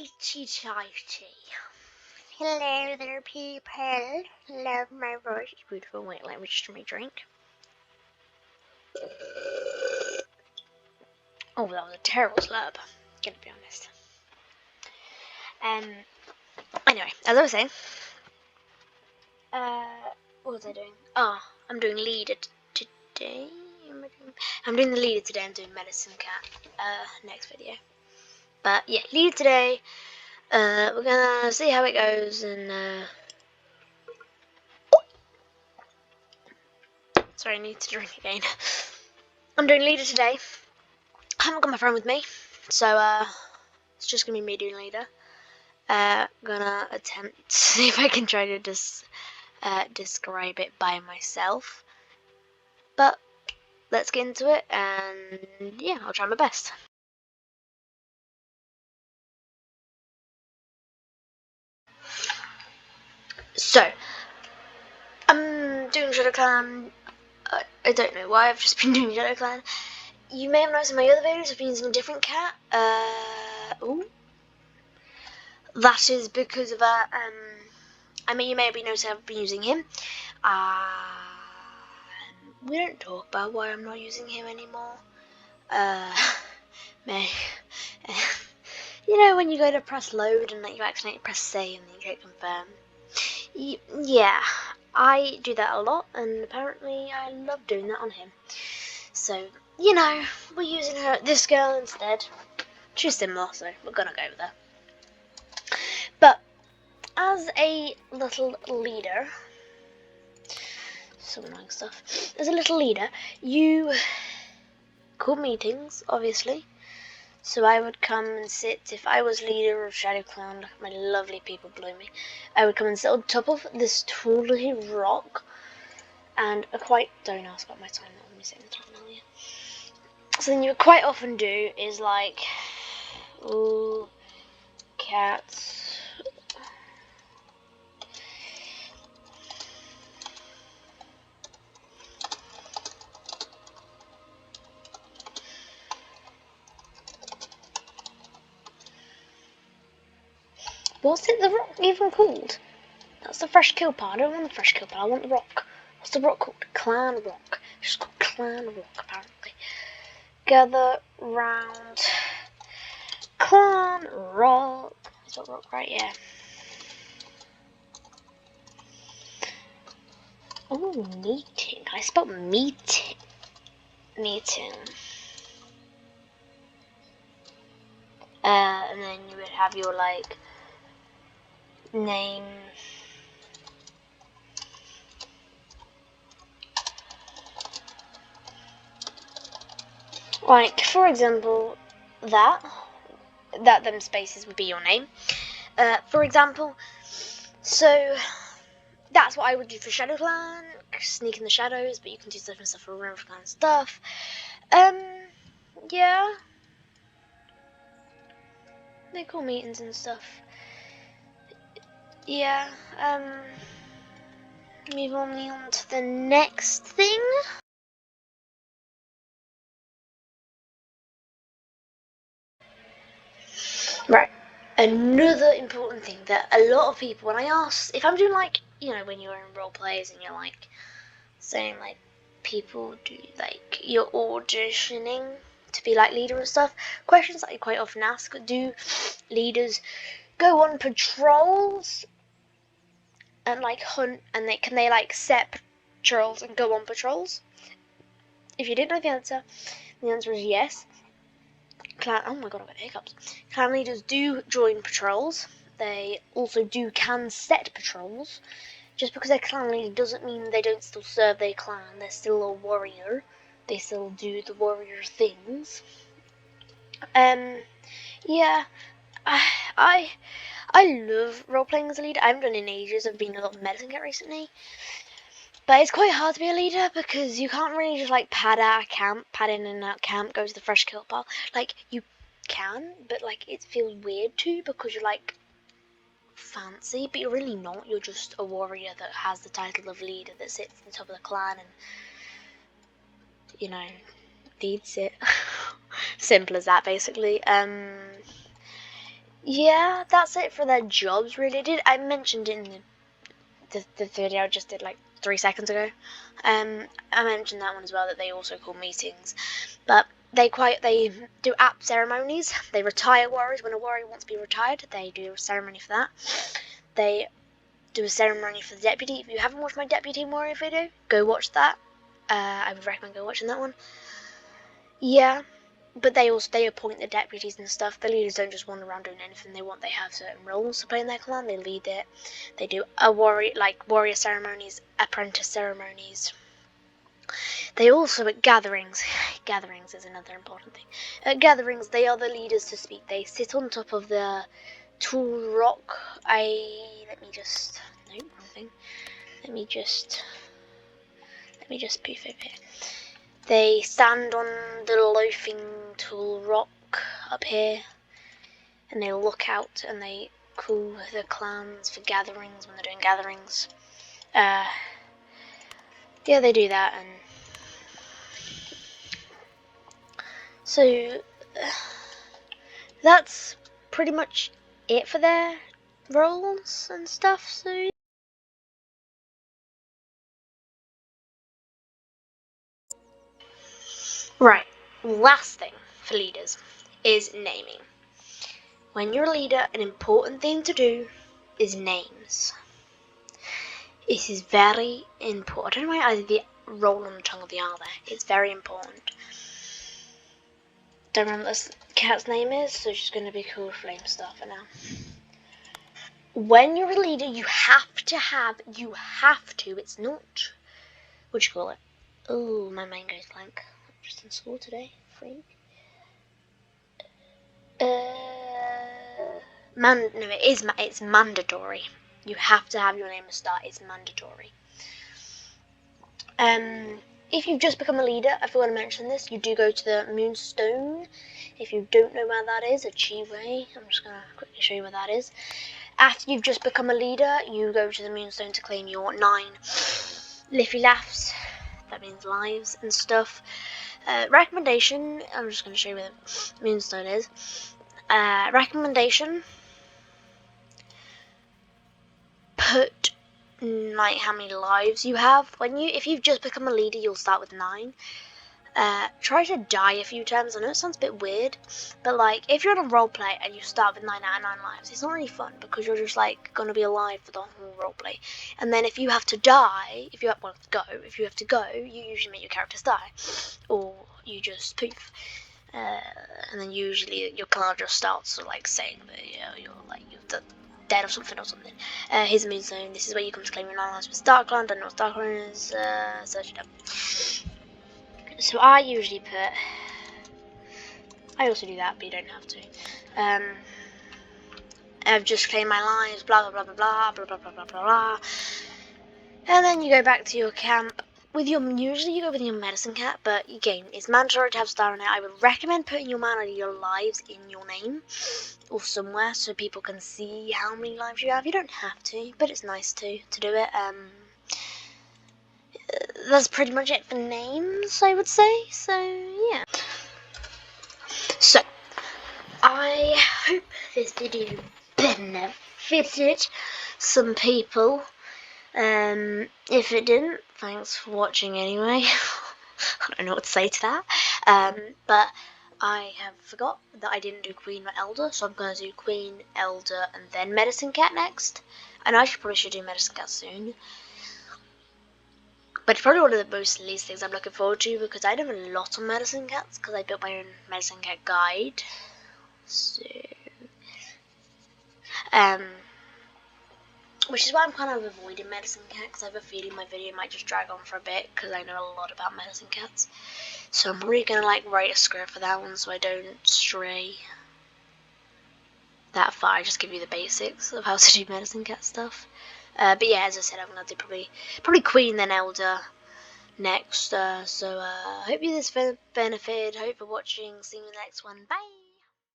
righty tighty. Hello there, people. Love my voice. It's beautiful. Wait, let me just drink my drink. Oh, that was a terrible slurp. Gonna be honest. Anyway, as I was saying, what was I doing? Oh, I'm doing leader today. I'm doing the leader today. I'm doing medicine cat. Next video. But yeah, leader today. We're gonna see how it goes and sorry, I need to drink again. I'm doing leader today. I haven't got my friend with me, so it's just gonna be me doing leader. Gonna attempt to see if I can try to describe it by myself. But let's get into it, and yeah, I'll try my best. So, I'm doing Shadow Clan. I don't know why, I've just been doing Shadow Clan. You may have noticed in my other videos I've been using a different cat. Ooh. That is because of I mean, you may have been noticing I've been using him. We don't talk about why I'm not using him anymore. You know when you go to press load and like you accidentally press say and then you hit confirm. Yeah, I do that a lot, and apparently I love doing that on him. So you know, we're using this girl instead. She's similar, so we're gonna go with her. But as a little leader, some annoying stuff. As a little leader, you call meetings, obviously. So I would come and sit, if I was leader of Shadow Clan, look at my lovely people below me, I would come and sit on top of this tall little rock, and don't ask about my time, let me say the time earlier. So then you would quite often do is like, ooh, cats. What's the rock even called? That's the fresh kill part. I don't want the fresh kill part, I want the rock. What's the rock called? Clan Rock. It's just called Clan Rock, apparently. Gather round Clan Rock. Is that rock right? Yeah. Oh, meeting. I spelled meeting. Meeting. And then you would have your like name. Like, for example, them spaces would be your name. For example, so that's what I would do for Shadow Clan, sneak in the shadows, but you can do different stuff for River Clan stuff. Yeah. They call meetings and stuff. Yeah, move on to the next thing. Right. Another important thing that a lot of people, when I ask, if I'm doing like, you know, when you're in role plays and you're like saying like people do like you're auditioning to be like leader and stuff, questions that I quite often ask: do leaders go on patrols and like hunt, and can they like set patrols and go on patrols? If you didn't know the answer is yes. Oh my god, I've got hiccups. Clan leaders do join patrols. They also can set patrols. Just because they're clan leader doesn't mean they don't still serve their clan. They're still a warrior. They still do the warrior things. Yeah, I love role playing as a leader. I haven't done it in ages. I've been a lot of medicine cat recently. But it's quite hard to be a leader because you can't really just like pad out a camp, pad in and out camp, go to the fresh kill pile. Like you can, but like it feels weird too because you're like fancy, but you're really not. You're just a warrior that has the title of leader that sits at the top of the clan and, you know, leads it. Simple as that, basically. Yeah, that's it for their jobs, really. I mentioned it in the video I just did like 3 seconds ago. I mentioned that one as well, that they also call meetings, but they do app ceremonies. They retire warriors when a warrior wants to be retired. They do a ceremony for that. They do a ceremony for the deputy. If you haven't watched my deputy warrior video, go watch that. I would recommend go watching that one. Yeah, but they appoint the deputies and stuff. The leaders don't just wander around doing anything they have certain roles to play in their clan. They lead it. They do warrior ceremonies, apprentice ceremonies. They also at gatherings. Gatherings is another important thing. At gatherings, they are the leaders to speak. They sit on top of the tall rock. Let me just poof over here. They stand on the loafing tall rock up here, and they look out and they call the clans for gatherings when they're doing gatherings. Yeah, they do that, and so that's pretty much it for their roles and stuff. So right, last thing for leaders is naming. When you're a leader, an important thing to do is names. It is very important. I don't know why either the roll on the tongue or the R there. It's very important. Don't remember what this cat's name is, so she's going to be called Flamestar for now. When you're a leader, you have to, it's not, what do you call it? Oh, my mind goes blank. I'm just in school today, freak. It's mandatory. You have to have your name at start. It's mandatory. If you've just become a leader, I forgot to mention this. You do go to the Moonstone. If you don't know where that is, Achieve-Way. I'm just gonna quickly show you where that is. After you've just become a leader, you go to the Moonstone to claim your 9 Liffy Laughs. That means lives and stuff. Recommendation. I'm just gonna show you where the Moonstone is. Recommendation. Put like how many lives you have. If you've just become a leader, you'll start with 9. Try to die a few times. I know it sounds a bit weird, but like if you're in a roleplay and you start with 9 out of 9 lives, it's not really fun because you're just like gonna be alive for the whole roleplay. And then if you have to die, if you have to go, you usually make your characters die, or you just poof. And then usually your clan just starts like saying that you're dead or something. Here's the Moonstone. This is where you come to claim your 9 lives with Darkland. Don't know what Darkland is. Search it up. So I usually put. I also do that, but you don't have to. I've just claimed my lives. Blah blah blah blah blah blah blah blah blah blah. And then you go back to your camp. Usually you go with your medicine cat, but again, it's mandatory to have star on it. I would recommend putting your mana, your lives in your name or somewhere so people can see how many lives you have. You don't have to, but it's nice to do it. That's pretty much it for names, I would say. So yeah. So I hope this video benefited some people. If it didn't, thanks for watching anyway. I don't know what to say to that. But I have forgot that I didn't do Queen or Elder, so I'm going to do Queen, Elder, and then Medicine Cat next. And I probably should do Medicine Cat soon. But it's probably one of the most least things I'm looking forward to because I know a lot on Medicine Cats because I built my own Medicine Cat guide. So, which is why I'm kind of avoiding Medicine Cat because I have a feeling my video might just drag on for a bit because I know a lot about Medicine Cats. So I'm probably going to write a script for that one so I don't stray that far. I just give you the basics of how to do Medicine Cat stuff. But yeah, as I said, I'm going to do probably Queen then Elder next. So hope you this benefited. Hope for watching. See you in the next one. Bye.